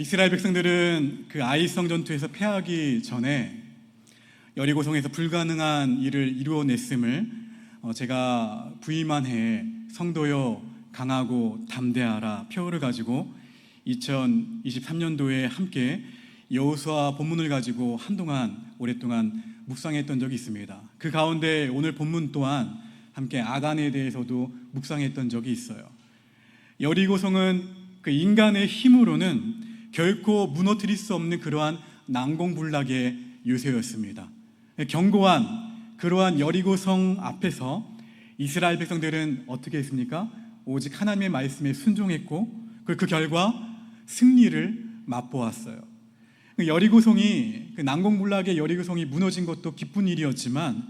이스라엘 백성들은 그 아이성 전투에서 패하기 전에 여리고성에서 불가능한 일을 이루어냈음을 제가 부임한 해에 성도여 강하고 담대하라 표어를 가지고 2023년도에 함께 여호수아 본문을 가지고 오랫동안 묵상했던 적이 있습니다. 그 가운데 오늘 본문 또한 함께 아간에 대해서도 묵상했던 적이 있어요. 여리고성은 그 인간의 힘으로는 결코 무너뜨릴 수 없는 그러한 난공불락의 요새였습니다. 견고한 그러한 여리고성 앞에서 이스라엘 백성들은 어떻게 했습니까? 오직 하나님의 말씀에 순종했고 그 결과 승리를 맛보았어요. 여리고성이 그 난공불락의 여리고성이 무너진 것도 기쁜 일이었지만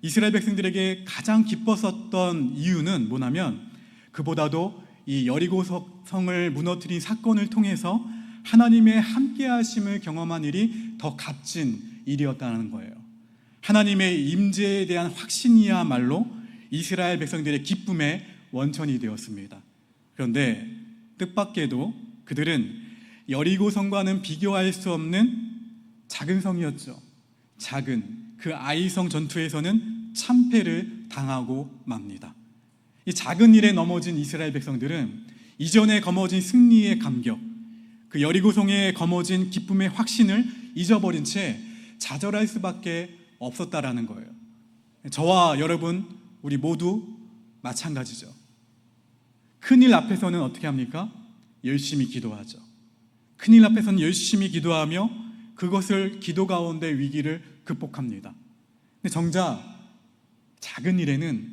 이스라엘 백성들에게 가장 기뻤었던 이유는 뭐냐면 그보다도 이 여리고성을 무너뜨린 사건을 통해서 하나님의 함께하심을 경험한 일이 더 값진 일이었다는 거예요. 하나님의 임재에 대한 확신이야말로 이스라엘 백성들의 기쁨의 원천이 되었습니다. 그런데 뜻밖에도 그들은 여리고성과는 비교할 수 없는 작은 성이었죠. 작은 그 아이성 전투에서는 참패를 당하고 맙니다. 이 작은 일에 넘어진 이스라엘 백성들은 이전에 거머쥔 승리의 감격, 그 여리고성에 거머쥔 기쁨의 확신을 잊어버린 채 좌절할 수밖에 없었다라는 거예요. 저와 여러분 우리 모두 마찬가지죠. 큰일 앞에서는 어떻게 합니까? 열심히 기도하죠. 큰일 앞에서는 열심히 기도하며 그것을 기도 가운데 위기를 극복합니다. 근데 정작 작은 일에는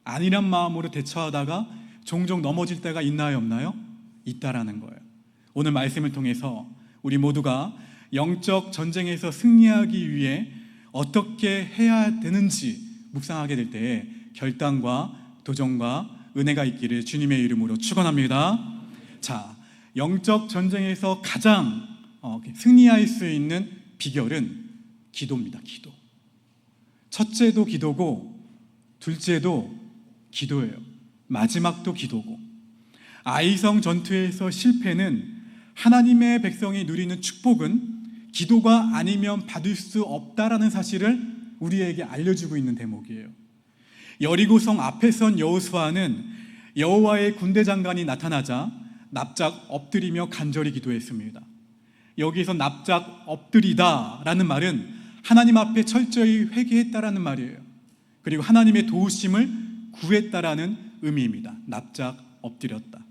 아니란 마음으로 대처하다가 종종 넘어질 때가 있나요, 없나요? 있다라는 거예요. 오늘 말씀을 통해서 우리 모두가 영적 전쟁에서 승리하기 위해 어떻게 해야 되는지 묵상하게 될 때에 결단과 도전과 은혜가 있기를 주님의 이름으로 축원합니다. 자, 영적 전쟁에서 가장 승리할 수 있는 비결은 기도입니다. 기도. 첫째도 기도고 둘째도 기도예요. 마지막도 기도고. 아이성 전투에서 실패는 하나님의 백성이 누리는 축복은 기도가 아니면 받을 수 없다라는 사실을 우리에게 알려주고 있는 대목이에요. 여리고성 앞에 선 여호수아는 여호와의 군대 장관이 나타나자 납작 엎드리며 간절히 기도했습니다. 여기에서 납작 엎드리다라는 말은 하나님 앞에 철저히 회개했다라는 말이에요. 그리고 하나님의 도우심을 구했다라는 의미입니다. 납작 엎드렸다.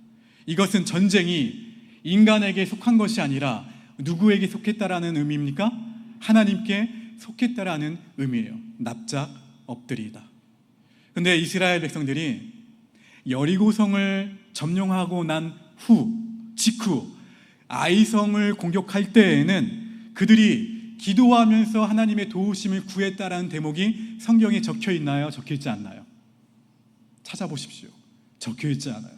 이것은 전쟁이 인간에게 속한 것이 아니라 누구에게 속했다라는 의미입니까? 하나님께 속했다라는 의미예요. 납작 엎드리다. 그런데 이스라엘 백성들이 여리고성을 점령하고 난 직후 아이성을 공격할 때에는 그들이 기도하면서 하나님의 도우심을 구했다라는 대목이 성경에 적혀 있나요? 적혀 있지 않나요? 찾아보십시오. 적혀 있지 않아요.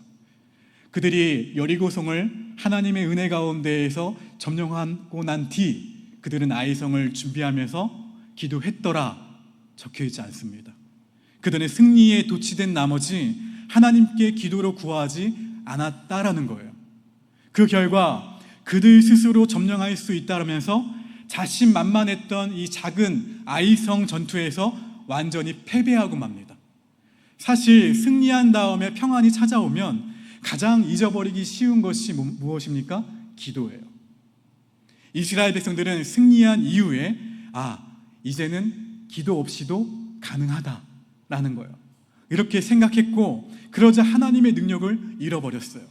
그들이 여리고성을 하나님의 은혜 가운데에서 점령하고 난 뒤 그들은 아이성을 준비하면서 기도했더라 적혀 있지 않습니다. 그들은 승리에 도취된 나머지 하나님께 기도로 구하지 않았다라는 거예요. 그 결과 그들 스스로 점령할 수 있다면서 자신만만했던 이 작은 아이성 전투에서 완전히 패배하고 맙니다. 사실 승리한 다음에 평안이 찾아오면 가장 잊어버리기 쉬운 것이 무엇입니까? 기도예요. 이스라엘 백성들은 승리한 이후에 이제는 기도 없이도 가능하다라는 거예요. 이렇게 생각했고 그러자 하나님의 능력을 잃어버렸어요.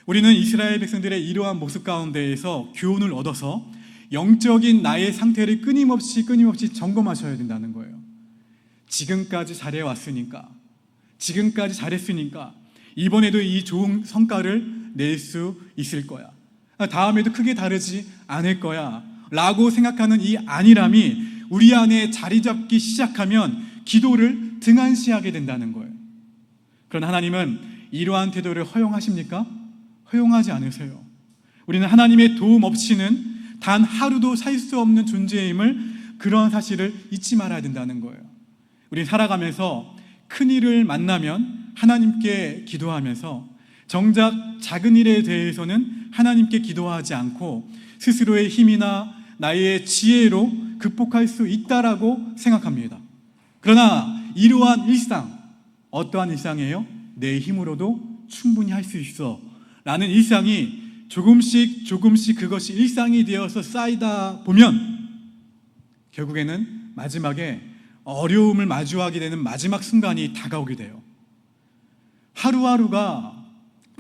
우리는 이스라엘 백성들의 이러한 모습 가운데에서 교훈을 얻어서 영적인 나의 상태를 끊임없이 점검하셔야 된다는 거예요. 지금까지 잘해왔으니까, 지금까지 잘했으니까 이번에도 이 좋은 성과를 낼 수 있을 거야, 다음에도 크게 다르지 않을 거야 라고 생각하는 이 안일함이 우리 안에 자리 잡기 시작하면 기도를 등한시하게 된다는 거예요. 그러나 하나님은 이러한 태도를 허용하십니까? 허용하지 않으세요. 우리는 하나님의 도움 없이는 단 하루도 살 수 없는 존재임을, 그런 사실을 잊지 말아야 된다는 거예요. 우리는 살아가면서 큰일을 만나면 하나님께 기도하면서 정작 작은 일에 대해서는 하나님께 기도하지 않고 스스로의 힘이나 나의 지혜로 극복할 수 있다라고 생각합니다. 그러나 이러한 일상, 어떠한 일상이에요? 내 힘으로도 충분히 할 수 있어 라는 일상이 조금씩 그것이 일상이 되어서 쌓이다 보면 결국에는 마지막에 어려움을 마주하게 되는 마지막 순간이 다가오게 돼요. 하루하루가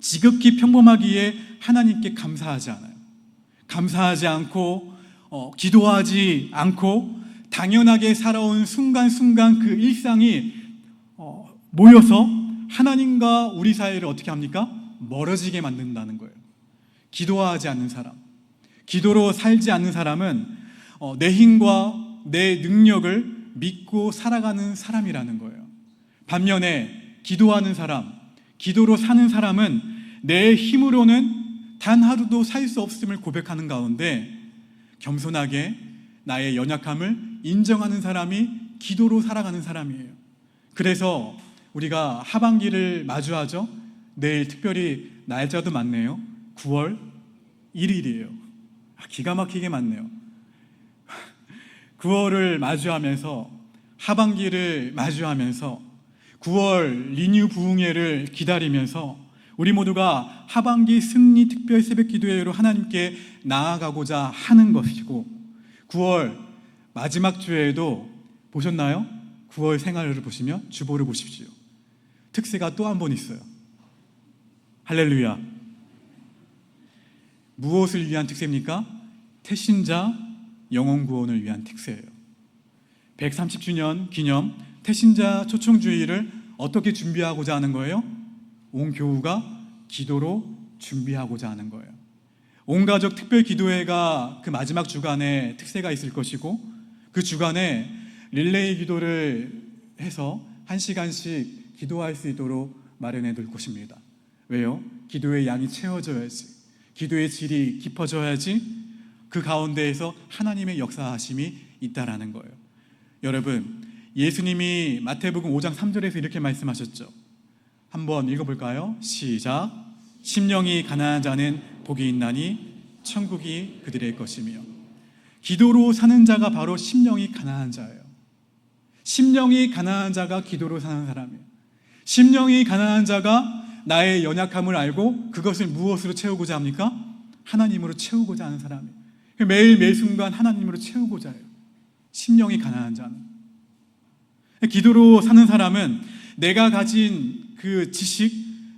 지극히 평범하기에 하나님께 감사하지 않아요. 감사하지 않고 기도하지 않고 당연하게 살아온 순간순간 그 일상이 모여서 하나님과 우리 사이를 어떻게 합니까? 멀어지게 만든다는 거예요. 기도하지 않는 사람, 기도로 살지 않는 사람은 내 힘과 내 능력을 믿고 살아가는 사람이라는 거예요. 반면에 기도하는 사람, 기도로 사는 사람은 내 힘으로는 단 하루도 살 수 없음을 고백하는 가운데 겸손하게 나의 연약함을 인정하는 사람이 기도로 살아가는 사람이에요. 그래서 우리가 하반기를 마주하죠. 내일 특별히 날짜도 많네요. 9월 1일이에요. 기가 막히게 많네요. 9월을 마주하면서, 하반기를 마주하면서 9월 리뉴 부흥회를 기다리면서 우리 모두가 하반기 승리 특별 새벽 기도회로 하나님께 나아가고자 하는 것이고, 9월 마지막 주에도 보셨나요? 9월 생활을 보시면 주보를 보십시오. 특세가 또 한 번 있어요. 할렐루야. 무엇을 위한 특세입니까? 태신자 영혼 구원을 위한 특세예요. 130주년 기념 태신자 초청주의를 어떻게 준비하고자 하는 거예요? 온 교우가 기도로 준비하고자 하는 거예요. 온 가족 특별 기도회가 그 마지막 주간에 특세가 있을 것이고, 그 주간에 릴레이 기도를 해서 1시간씩 기도할 수 있도록 마련해 둘 것입니다. 왜요? 기도의 양이 채워져야지, 기도의 질이 깊어져야지 그 가운데에서 하나님의 역사하심이 있다라는 거예요. 여러분, 예수님이 마태복음 5장 3절에서 이렇게 말씀하셨죠. 한번 읽어볼까요? 시작. 심령이 가난한 자는 복이 있나니 천국이 그들의 것이며. 기도로 사는 자가 바로 심령이 가난한 자예요. 심령이 가난한 자가 기도로 사는 사람이에요. 심령이 가난한 자가 나의 연약함을 알고 그것을 무엇으로 채우고자 합니까? 하나님으로 채우고자 하는 사람이에요. 매일 매순간 하나님으로 채우고자 해요. 심령이 가난한 자는. 기도로 사는 사람은 내가 가진 그 지식,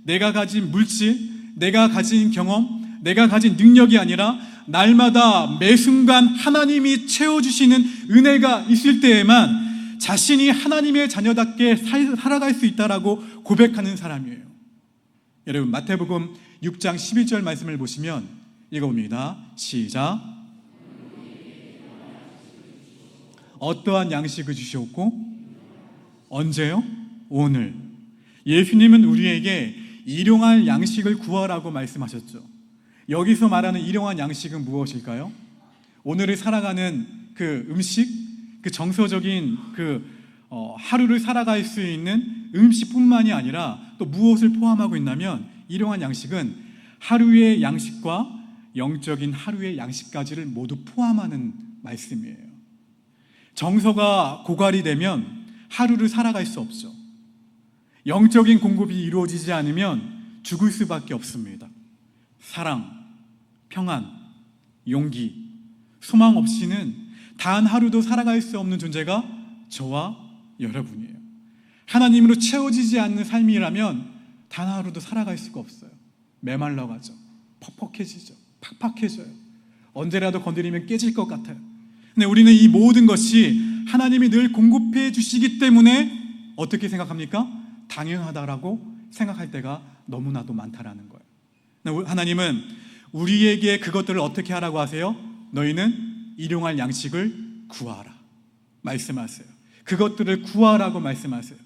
내가 가진 물질, 내가 가진 경험, 내가 가진 능력이 아니라 날마다 매순간 하나님이 채워주시는 은혜가 있을 때에만 자신이 하나님의 자녀답게 살아갈 수 있다라고 고백하는 사람이에요. 여러분, 마태복음 6장 12절 말씀을 보시면 읽어봅니다. 시작. 어떠한 양식을 주셨고 언제요? 오늘. 예수님은 우리에게 일용할 양식을 구하라고 말씀하셨죠. 여기서 말하는 일용할 양식은 무엇일까요? 오늘을 살아가는 그 음식, 그 정서적인 하루를 살아갈 수 있는 음식뿐만이 아니라 또 무엇을 포함하고 있냐면, 일용할 양식은 하루의 양식과 영적인 하루의 양식까지를 모두 포함하는 말씀이에요. 정서가 고갈이 되면 하루를 살아갈 수 없죠. 영적인 공급이 이루어지지 않으면 죽을 수밖에 없습니다. 사랑, 평안, 용기, 소망 없이는 단 하루도 살아갈 수 없는 존재가 저와 여러분이에요. 하나님으로 채워지지 않는 삶이라면 단 하루도 살아갈 수가 없어요. 메말라가죠. 퍽퍽해지죠. 팍팍해져요. 언제라도 건드리면 깨질 것 같아요. 근데 우리는 이 모든 것이 하나님이 늘 공급해 주시기 때문에 어떻게 생각합니까? 당연하다라고 생각할 때가 너무나도 많다라는 거예요. 하나님은 우리에게 그것들을 어떻게 하라고 하세요? 너희는 일용할 양식을 구하라 말씀하세요. 그것들을 구하라고 말씀하세요.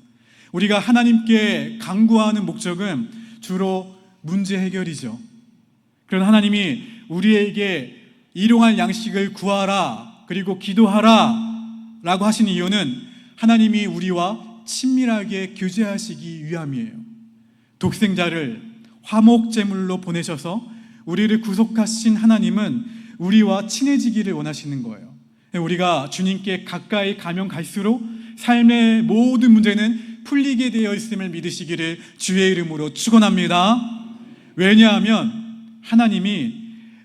우리가 하나님께 간구하는 목적은 주로 문제 해결이죠. 그런 하나님이 우리에게 일용할 양식을 구하라, 그리고 기도하라 라고 하신 이유는 하나님이 우리와 친밀하게 교제하시기 위함이에요. 독생자를 화목제물로 보내셔서 우리를 구속하신 하나님은 우리와 친해지기를 원하시는 거예요. 우리가 주님께 가까이 가면 갈수록 삶의 모든 문제는 풀리게 되어 있음을 믿으시기를 주의 이름으로 축원합니다. 왜냐하면 하나님이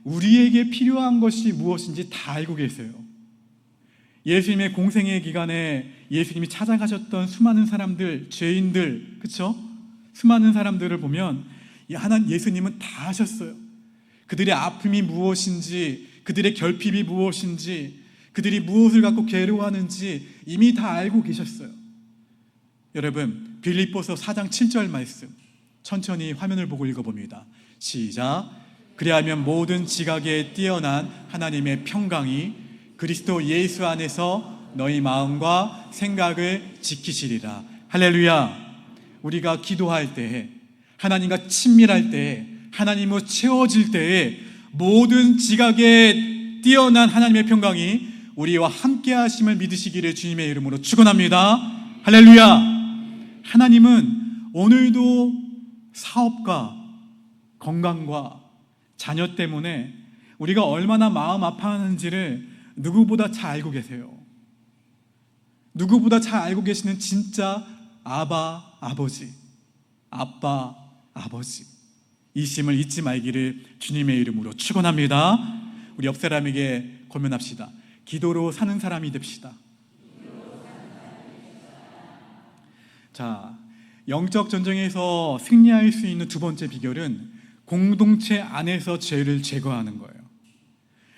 우리에게 필요한 것이 무엇인지 다 알고 계세요. 예수님의 공생의 기간에 예수님이 찾아가셨던 수많은 사람들, 죄인들, 그렇죠? 수많은 사람들을 보면 예수님은 다 아셨어요. 그들의 아픔이 무엇인지, 그들의 결핍이 무엇인지, 그들이 무엇을 갖고 괴로워하는지 이미 다 알고 계셨어요. 여러분, 빌립보서 4장 7절 말씀 천천히 화면을 보고 읽어봅니다. 시작. 그리하면 모든 지각에 뛰어난 하나님의 평강이 그리스도 예수 안에서 너희 마음과 생각을 지키시리라. 할렐루야. 우리가 기도할 때에, 하나님과 친밀할 때에, 하나님으로 채워질 때에 모든 지각에 뛰어난 하나님의 평강이 우리와 함께 하심을 믿으시기를 주님의 이름으로 축원합니다. 할렐루야. 하나님은 오늘도 사업과 건강과 자녀 때문에 우리가 얼마나 마음 아파하는지를 누구보다 잘 알고 계세요. 누구보다 잘 알고 계시는 진짜 아버지, 아빠, 아버지 이심을 잊지 말기를 주님의 이름으로 축원합니다. 우리 옆 사람에게 권면합시다. 기도로 사는 사람이 됩시다. 자, 영적 전쟁에서 승리할 수 있는 두 번째 비결은 공동체 안에서 죄를 제거하는 거예요.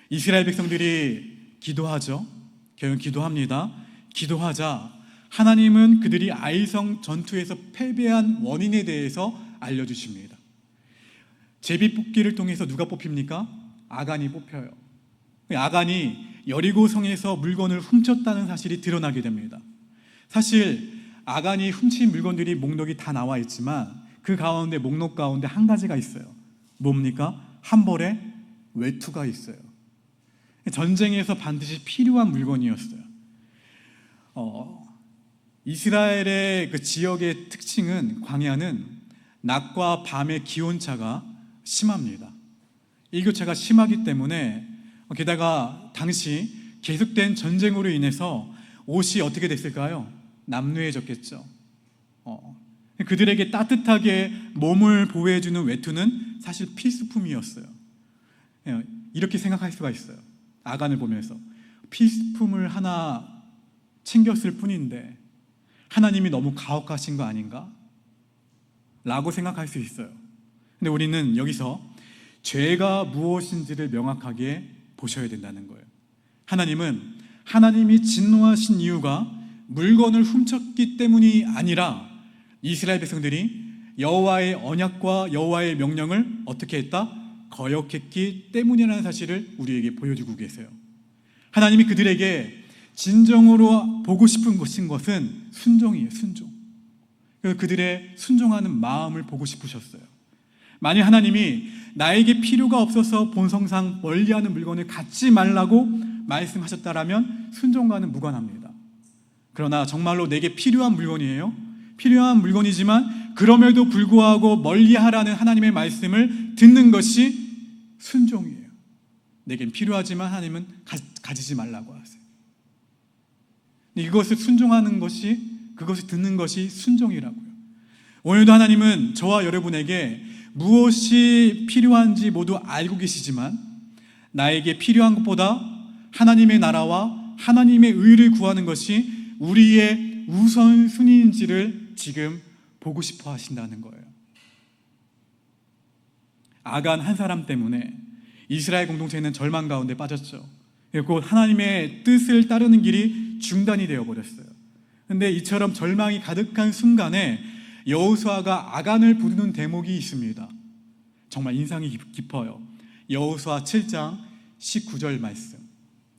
이스라엘 백성들이 기도하죠. 결국 기도합니다. 기도하자 하나님은 그들이 아이성 전투에서 패배한 원인에 대해서 알려주십니다. 제비 뽑기를 통해서 누가 뽑힙니까? 아간이 뽑혀요. 아간이 여리고성에서 물건을 훔쳤다는 사실이 드러나게 됩니다. 사실 아간이 훔친 물건들이 목록이 다 나와 있지만 그 가운데 목록 가운데 한 가지가 있어요. 뭡니까? 한 벌의 외투가 있어요. 전쟁에서 반드시 필요한 물건이었어요. 이스라엘의 그 지역의 특징은 광야는 낮과 밤의 기온차가 심합니다. 일교차가 심하기 때문에 게다가 당시 계속된 전쟁으로 인해서 옷이 어떻게 됐을까요? 남루해졌겠죠. 그들에게 따뜻하게 몸을 보호해주는 외투는 사실 필수품이었어요. 이렇게 생각할 수가 있어요. 아간을 보면서 필수품을 하나 챙겼을 뿐인데 하나님이 너무 가혹하신 거 아닌가? 라고 생각할 수 있어요. 근데 우리는 여기서 죄가 무엇인지를 명확하게 보셔야 된다는 거예요. 하나님이 진노하신 이유가 물건을 훔쳤기 때문이 아니라 이스라엘 백성들이 여호와의 언약과 여호와의 명령을 어떻게 했다? 거역했기 때문이라는 사실을 우리에게 보여주고 계세요. 하나님이 그들에게 진정으로 보고 싶은 것은 순종이에요. 순종. 그들의 순종하는 마음을 보고 싶으셨어요. 만약 하나님이 나에게 필요가 없어서 본성상 멀리하는 물건을 갖지 말라고 말씀하셨다라면 순종과는 무관합니다. 그러나 정말로 내게 필요한 물건이에요. 필요한 물건이지만 그럼에도 불구하고 멀리하라는 하나님의 말씀을 듣는 것이 순종이에요. 내겐 필요하지만 하나님은 가지지 말라고 하세요. 이것을 순종하는 것이, 그것을 듣는 것이 순종이라고요. 오늘도 하나님은 저와 여러분에게 무엇이 필요한지 모두 알고 계시지만 나에게 필요한 것보다 하나님의 나라와 하나님의 의를 구하는 것이 우리의 우선순위인지를 지금 보고 싶어 하신다는 거예요. 아간 한 사람 때문에 이스라엘 공동체는 절망 가운데 빠졌죠. 곧 하나님의 뜻을 따르는 길이 중단이 되어버렸어요. 그런데 이처럼 절망이 가득한 순간에 여호수아가 아간을 부르는 대목이 있습니다. 정말 인상이 깊어요. 여호수아 7장 19절 말씀.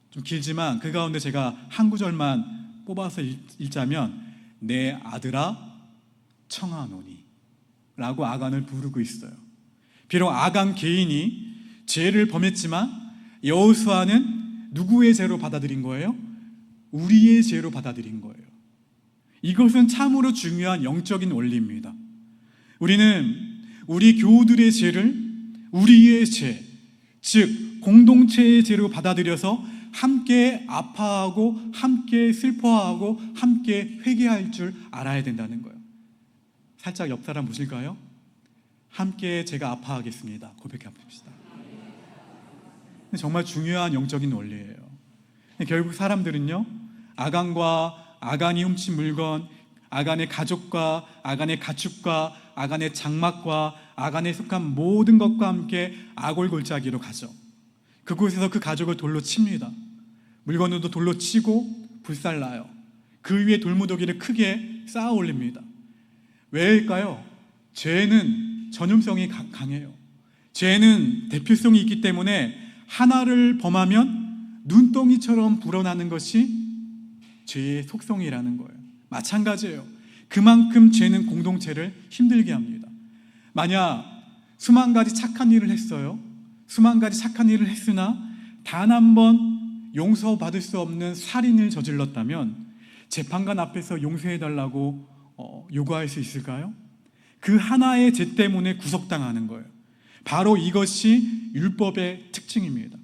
좀 길지만 그 가운데 제가 한 구절만 뽑아서 읽자면 내 아들아 청하노니 라고 아간을 부르고 있어요. 비록 아간 개인이 죄를 범했지만 여호수아는 누구의 죄로 받아들인 거예요? 우리의 죄로 받아들인 거예요. 이것은 참으로 중요한 영적인 원리입니다. 우리는 우리 교우들의 죄를 우리의 죄, 즉 공동체의 죄로 받아들여서 함께 아파하고 함께 슬퍼하고 함께 회개할 줄 알아야 된다는 거예요. 살짝 옆 사람 보실까요? 함께 제가 아파하겠습니다. 고백해 봅시다. 정말 중요한 영적인 원리예요. 결국 사람들은요, 아간과 아간이 훔친 물건, 아간의 가족과 아간의 가축과 아간의 장막과 아간에 속한 모든 것과 함께 아골 골짜기로 가죠. 그곳에서 그 가족을 돌로 칩니다. 물건으로도 돌로 치고 불살라요. 그 위에 돌무더기를 크게 쌓아 올립니다. 왜일까요? 죄는 전염성이 강해요. 죄는 대표성이 있기 때문에 하나를 범하면 눈덩이처럼 불어나는 것이 죄의 속성이라는 거예요. 마찬가지예요. 그만큼 죄는 공동체를 힘들게 합니다. 만약 수만 가지 착한 일을 했어요. 수만 가지 착한 일을 했으나 단 한 번 용서받을 수 없는 살인을 저질렀다면 재판관 앞에서 용서해달라고 요구할 수 있을까요? 그 하나의 죄 때문에 구속당하는 거예요. 바로 이것이 율법의 특징입니다.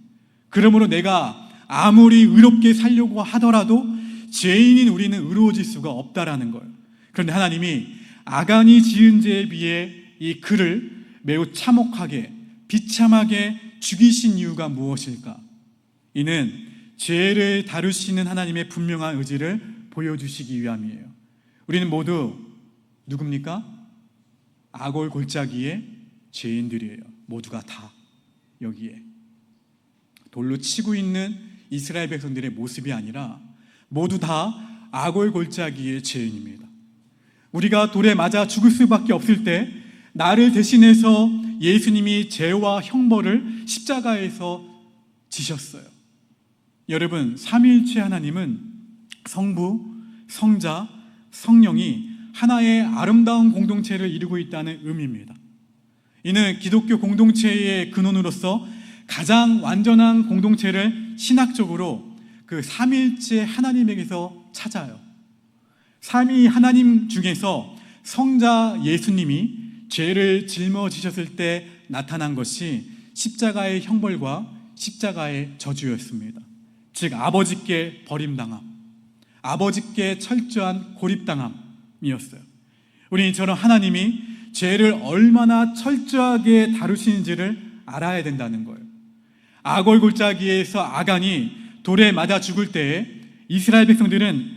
그러므로 내가 아무리 의롭게 살려고 하더라도 죄인인 우리는 의로워질 수가 없다라는 거예요. 그런데 하나님이 아간이 지은 죄에 비해 이 그를 매우 참혹하게 비참하게 죽이신 이유가 무엇일까? 이는 죄를 다루시는 하나님의 분명한 의지를 보여주시기 위함이에요. 우리는 모두 누굽니까? 아골 골짜기의 죄인들이에요. 모두가 다 여기에 돌로 치고 있는 이스라엘 백성들의 모습이 아니라 모두 다 아골 골짜기의 죄인입니다. 우리가 돌에 맞아 죽을 수밖에 없을 때 나를 대신해서 예수님이 죄와 형벌을 십자가에서 지셨어요. 여러분, 삼위일체 하나님은 성부, 성자, 성령이 하나의 아름다운 공동체를 이루고 있다는 의미입니다. 이는 기독교 공동체의 근원으로서 가장 완전한 공동체를 신학적으로 그 삼위일체 하나님에게서 찾아요. 삼위 하나님 중에서 성자 예수님이 죄를 짊어지셨을 때 나타난 것이 십자가의 형벌과 십자가의 저주였습니다. 즉 아버지께 버림당함, 아버지께 철저한 고립당함이었어요. 우리는 이처럼 하나님이 죄를 얼마나 철저하게 다루시는지를 알아야 된다는 거예요. 아골 골짜기에서 아간이 돌에 맞아 죽을 때에 이스라엘 백성들은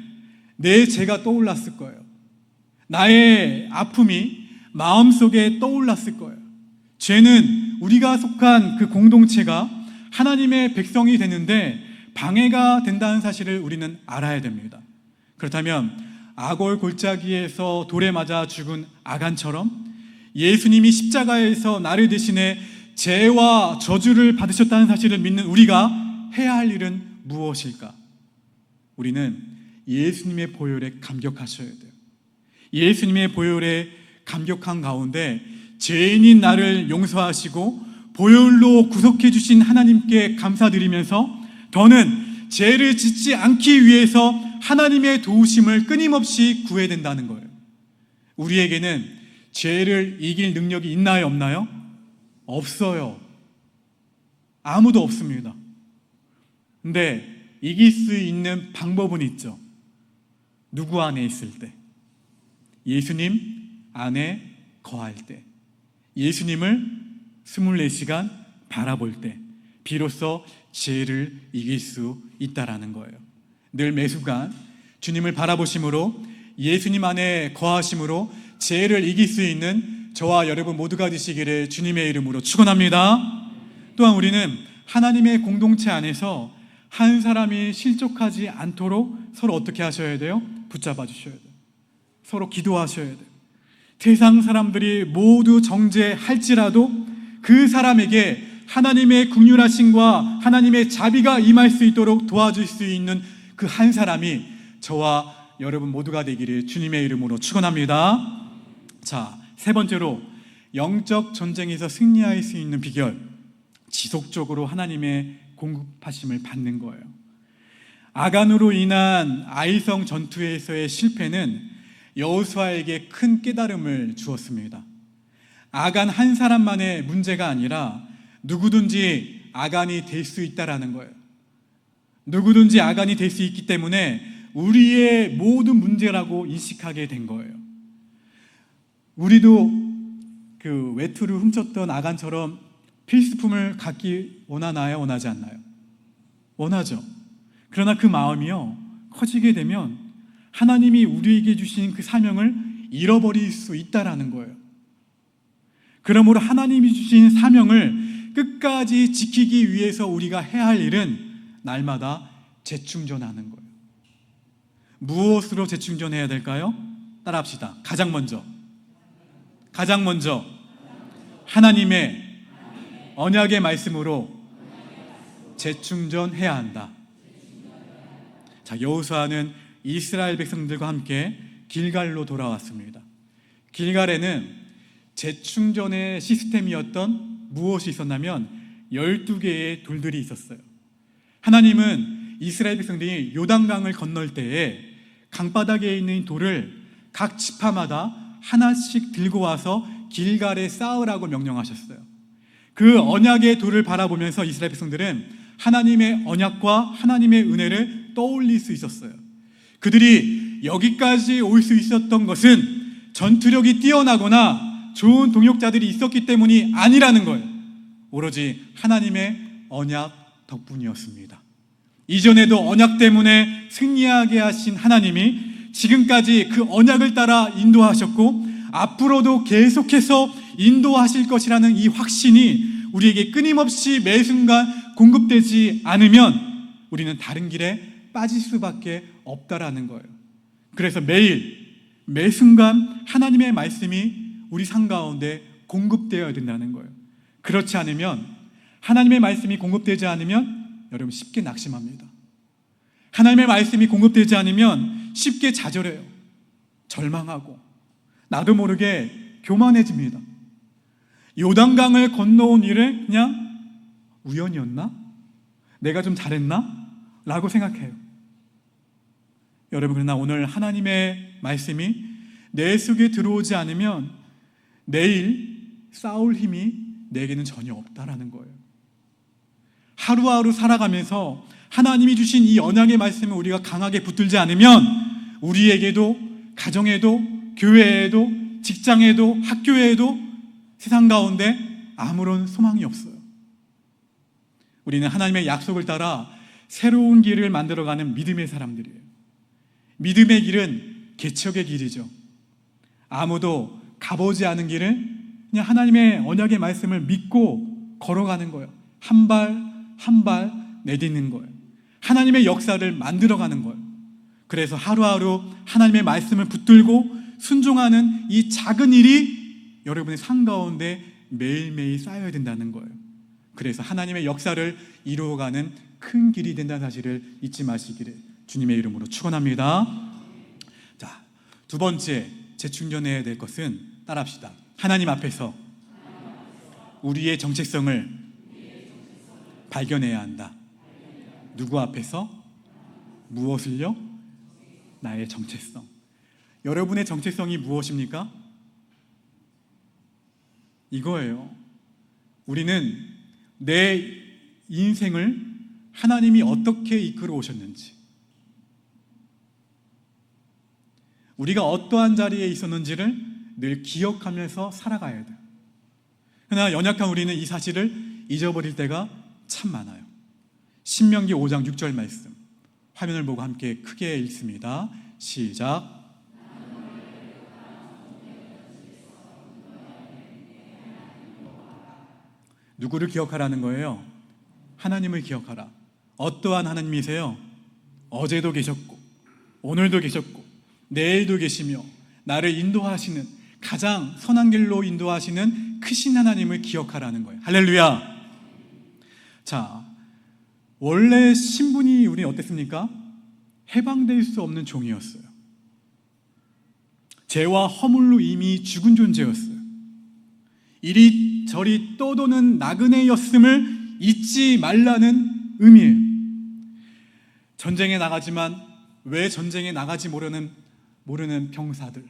내 죄가 떠올랐을 거예요. 나의 아픔이 마음속에 떠올랐을 거예요. 죄는 우리가 속한 그 공동체가 하나님의 백성이 되는데 방해가 된다는 사실을 우리는 알아야 됩니다. 그렇다면 아골 골짜기에서 돌에 맞아 죽은 아간처럼 예수님이 십자가에서 나를 대신해 죄와 저주를 받으셨다는 사실을 믿는 우리가 해야 할 일은 무엇일까? 우리는 예수님의 보혈에 감격하셔야 돼요. 예수님의 보혈에 감격한 가운데 죄인인 나를 용서하시고 보혈로 구속해 주신 하나님께 감사드리면서 더는 죄를 짓지 않기 위해서 하나님의 도우심을 끊임없이 구해야 된다는 거예요. 우리에게는 죄를 이길 능력이 있나요, 없나요? 없어요. 아무도 없습니다. 근데 이길 수 있는 방법은 있죠. 누구 안에 있을 때? 예수님 안에 거할 때, 예수님을 24시간 바라볼 때 비로소 죄를 이길 수 있다라는 거예요. 늘 매순간 주님을 바라보심으로 예수님 안에 거하심으로 죄를 이길 수 있는 저와 여러분 모두가 되시기를 주님의 이름으로 축원합니다. 또한 우리는 하나님의 공동체 안에서 한 사람이 실족하지 않도록 서로 어떻게 하셔야 돼요? 붙잡아 주셔야 돼요. 서로 기도하셔야 돼요. 세상 사람들이 모두 정죄할지라도 그 사람에게 하나님의 긍휼하심과 하나님의 자비가 임할 수 있도록 도와줄 수 있는 그 한 사람이 저와 여러분 모두가 되기를 주님의 이름으로 축원합니다. 자, 세 번째로 영적 전쟁에서 승리할 수 있는 비결, 지속적으로 하나님의 공급하심을 받는 거예요. 아간으로 인한 아이성 전투에서의 실패는 여호수아에게 큰 깨달음을 주었습니다. 아간 한 사람만의 문제가 아니라 누구든지 아간이 될 수 있다라는 거예요. 누구든지 아간이 될 수 있기 때문에 우리의 모든 문제라고 인식하게 된 거예요. 우리도 그 외투를 훔쳤던 아간처럼 필수품을 갖기 원하나요? 원하지 않나요? 원하죠. 그러나 그 마음이요, 커지게 되면 하나님이 우리에게 주신 그 사명을 잃어버릴 수 있다라는 거예요. 그러므로 하나님이 주신 사명을 끝까지 지키기 위해서 우리가 해야 할 일은 날마다 재충전하는 거예요. 무엇으로 재충전해야 될까요? 따라합시다. 가장 먼저 하나님의 언약의 말씀으로 재충전해야 한다. 자, 여호수아는 이스라엘 백성들과 함께 길갈로 돌아왔습니다. 길갈에는 재충전의 시스템이었던 무엇이 있었냐면 12개의 돌들이 있었어요. 하나님은 이스라엘 백성들이 요단강을 건널 때에 강바닥에 있는 돌을 각 지파마다 하나씩 들고 와서 길갈에 쌓으라고 명령하셨어요. 그 언약의 돌을 바라보면서 이스라엘 백성들은 하나님의 언약과 하나님의 은혜를 떠올릴 수 있었어요. 그들이 여기까지 올 수 있었던 것은 전투력이 뛰어나거나 좋은 동역자들이 있었기 때문이 아니라는 거예요. 오로지 하나님의 언약 덕분이었습니다. 이전에도 언약 때문에 승리하게 하신 하나님이 지금까지 그 언약을 따라 인도하셨고 앞으로도 계속해서 인도하실 것이라는 이 확신이 우리에게 끊임없이 매 순간 공급되지 않으면 우리는 다른 길에 빠질 수밖에 없다라는 거예요. 그래서 매일 매 순간 하나님의 말씀이 우리 삶 가운데 공급되어야 된다는 거예요. 그렇지 않으면, 하나님의 말씀이 공급되지 않으면 여러분 쉽게 낙심합니다. 하나님의 말씀이 공급되지 않으면 쉽게 좌절해요. 절망하고 나도 모르게 교만해집니다. 요단강을 건너온 일을 그냥 우연이었나? 내가 좀 잘했나? 라고 생각해요. 여러분, 그러나 오늘 하나님의 말씀이 내 속에 들어오지 않으면 내일 싸울 힘이 내게는 전혀 없다라는 거예요. 하루하루 살아가면서 하나님이 주신 이 언약의 말씀을 우리가 강하게 붙들지 않으면 우리에게도, 가정에도, 교회에도, 직장에도, 학교에도, 세상 가운데 아무런 소망이 없어요. 우리는 하나님의 약속을 따라 새로운 길을 만들어가는 믿음의 사람들이에요. 믿음의 길은 개척의 길이죠. 아무도 가보지 않은 길을 그냥 하나님의 언약의 말씀을 믿고 걸어가는 거예요. 한 발 한 발 내딛는 거예요. 하나님의 역사를 만들어가는 거예요. 그래서 하루하루 하나님의 말씀을 붙들고 순종하는 이 작은 일이 여러분의 삶 가운데 매일매일 쌓여야 된다는 거예요. 그래서 하나님의 역사를 이루어가는 큰 길이 된다는 사실을 잊지 마시기를 주님의 이름으로 축원합니다. 자, 두 번째 재충전해야 될 것은 따라합시다. 하나님 앞에서 우리의 정체성을 발견해야 한다. 누구 앞에서? 무엇을요? 나의 정체성. 여러분의 정체성이 무엇입니까? 이거예요. 우리는 내 인생을 하나님이 어떻게 이끌어 오셨는지, 우리가 어떠한 자리에 있었는지를 늘 기억하면서 살아가야 돼요. 그러나 연약한 우리는 이 사실을 잊어버릴 때가 참 많아요. 신명기 5장 6절 말씀, 화면을 보고 함께 크게 읽습니다. 시작. 누구를 기억하라는 거예요? 하나님을 기억하라. 어떠한 하나님이세요? 어제도 계셨고 오늘도 계셨고 내일도 계시며 나를 인도하시는, 가장 선한 길로 인도하시는 크신 하나님을 기억하라는 거예요. 할렐루야. 자, 원래 신분이 우리는 어땠습니까? 해방될 수 없는 종이었어요. 죄와 허물로 이미 죽은 존재였어요. 이리저리 떠도는 나그네였음을 잊지 말라는 의미예요. 전쟁에 나가지만 왜 전쟁에 나가지 모르는 병사들,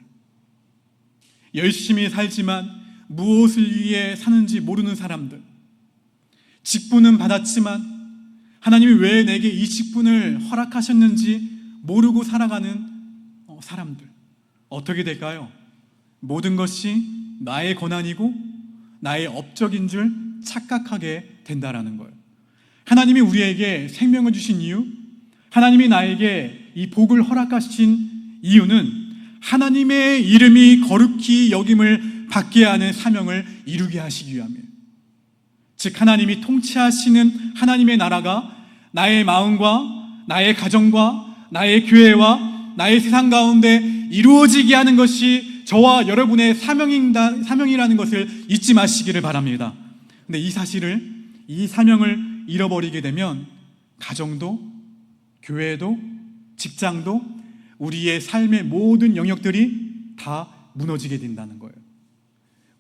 열심히 살지만 무엇을 위해 사는지 모르는 사람들, 직분은 받았지만 하나님이 왜 내게 이 직분을 허락하셨는지 모르고 살아가는 사람들, 어떻게 될까요? 모든 것이 나의 권한이고 나의 업적인 줄 착각하게 된다라는 거예요. 하나님이 우리에게 생명을 주신 이유, 하나님이 나에게 이 복을 허락하신 이유는 하나님의 이름이 거룩히 여김을 받게 하는 사명을 이루게 하시기 위함이에요. 즉 하나님이 통치하시는 하나님의 나라가 나의 마음과 나의 가정과 나의 교회와 나의 세상 가운데 이루어지게 하는 것이 저와 여러분의 사명이라는 것을 잊지 마시기를 바랍니다. 근데 이 사실을, 이 사명을 잃어버리게 되면 가정도, 교회도, 직장도, 우리의 삶의 모든 영역들이 다 무너지게 된다는 거예요.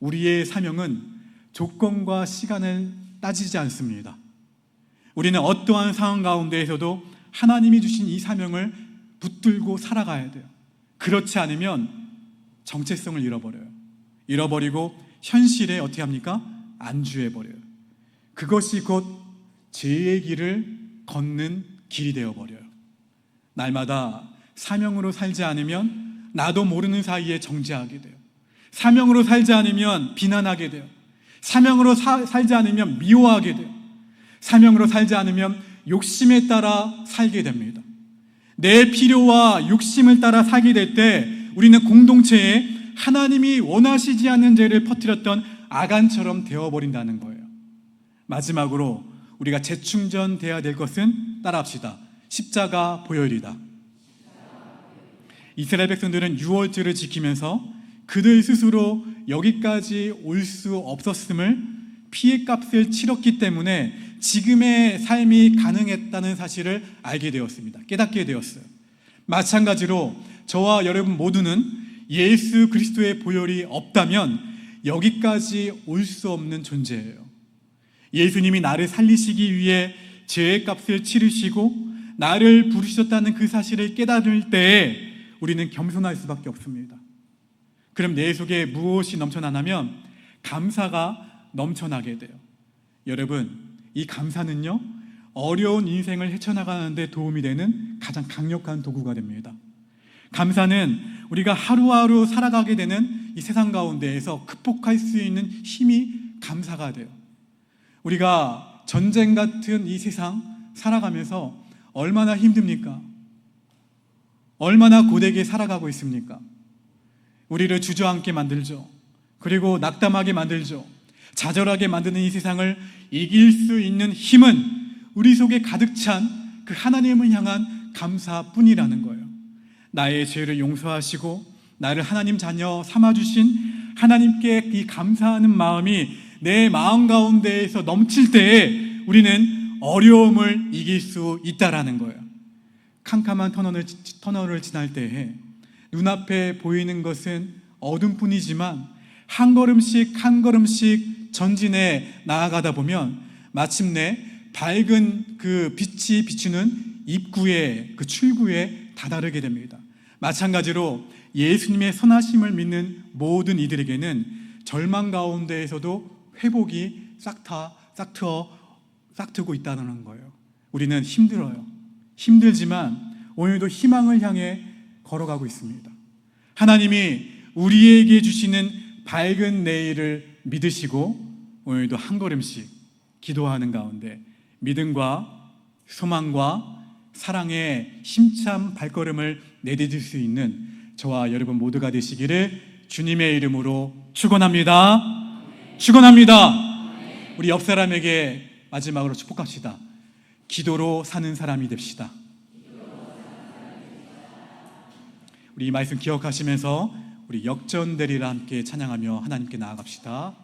우리의 사명은 조건과 시간을 따지지 않습니다. 우리는 어떠한 상황 가운데에서도 하나님이 주신 이 사명을 붙들고 살아가야 돼요. 그렇지 않으면 정체성을 잃어버리고 현실에 어떻게 합니까? 안주해버려요. 그것이 곧 죄의 길을 걷는 길이 되어버려요. 날마다 사명으로 살지 않으면 나도 모르는 사이에 정죄하게 돼요. 사명으로 살지 않으면 비난하게 돼요. 사명으로 살지 않으면 미워하게 돼요. 사명으로 살지 않으면 욕심에 따라 살게 됩니다. 내 필요와 욕심을 따라 살게 될 때 우리는 공동체에 하나님이 원하시지 않는 죄를 퍼뜨렸던 아간처럼 되어버린다는 거예요. 마지막으로 우리가 재충전돼야 될 것은 따라합시다. 십자가 보혈이다. 이스라엘 백성들은 유월절을 지키면서 그들 스스로 여기까지 올 수 없었음을, 피해값을 치렀기 때문에 지금의 삶이 가능했다는 사실을 알게 되었습니다. 깨닫게 되었어요. 마찬가지로 저와 여러분 모두는 예수 그리스도의 보혈이 없다면 여기까지 올 수 없는 존재예요. 예수님이 나를 살리시기 위해 죄의 값을 치르시고 나를 부르셨다는 그 사실을 깨달을 때에 우리는 겸손할 수밖에 없습니다. 그럼 내 속에 무엇이 넘쳐나냐면 감사가 넘쳐나게 돼요. 여러분, 이 감사는요, 어려운 인생을 헤쳐나가는 데 도움이 되는 가장 강력한 도구가 됩니다. 감사는 우리가 하루하루 살아가게 되는 이 세상 가운데에서 극복할 수 있는 힘이 감사가 돼요. 우리가 전쟁 같은 이 세상 살아가면서 얼마나 힘듭니까? 얼마나 고되게 살아가고 있습니까? 우리를 주저앉게 만들죠. 그리고 낙담하게 만들죠. 좌절하게 만드는 이 세상을 이길 수 있는 힘은 우리 속에 가득 찬 그 하나님을 향한 감사뿐이라는 거예요. 나의 죄를 용서하시고 나를 하나님 자녀 삼아주신 하나님께 이 감사하는 마음이 내 마음 가운데에서 넘칠 때에 우리는 어려움을 이길 수 있다라는 거예요. 캄캄한 터널을 지날 때에 눈앞에 보이는 것은 어둠뿐이지만 한 걸음씩 한 걸음씩 전진해 나아가다 보면 마침내 밝은 그 빛이 비추는 입구에, 그 출구에 다다르게 됩니다. 마찬가지로 예수님의 선하심을 믿는 모든 이들에게는 절망 가운데에서도 회복이 싹트고 있다는 거예요. 우리는 힘들어요. 힘들지만 오늘도 희망을 향해 걸어가고 있습니다. 하나님이 우리에게 주시는 밝은 내일을 믿으시고 오늘도 한 걸음씩 기도하는 가운데 믿음과 소망과 사랑의 힘찬 발걸음을 내디딜 수 있는 저와 여러분 모두가 되시기를 주님의 이름으로 축원합니다. 축원합니다. 우리 옆 사람에게 마지막으로 축복합시다. 기도로 사는 사람이 됩시다. 우리 이 말씀 기억하시면서 우리 역전되리라 함께 찬양하며 하나님께 나아갑시다.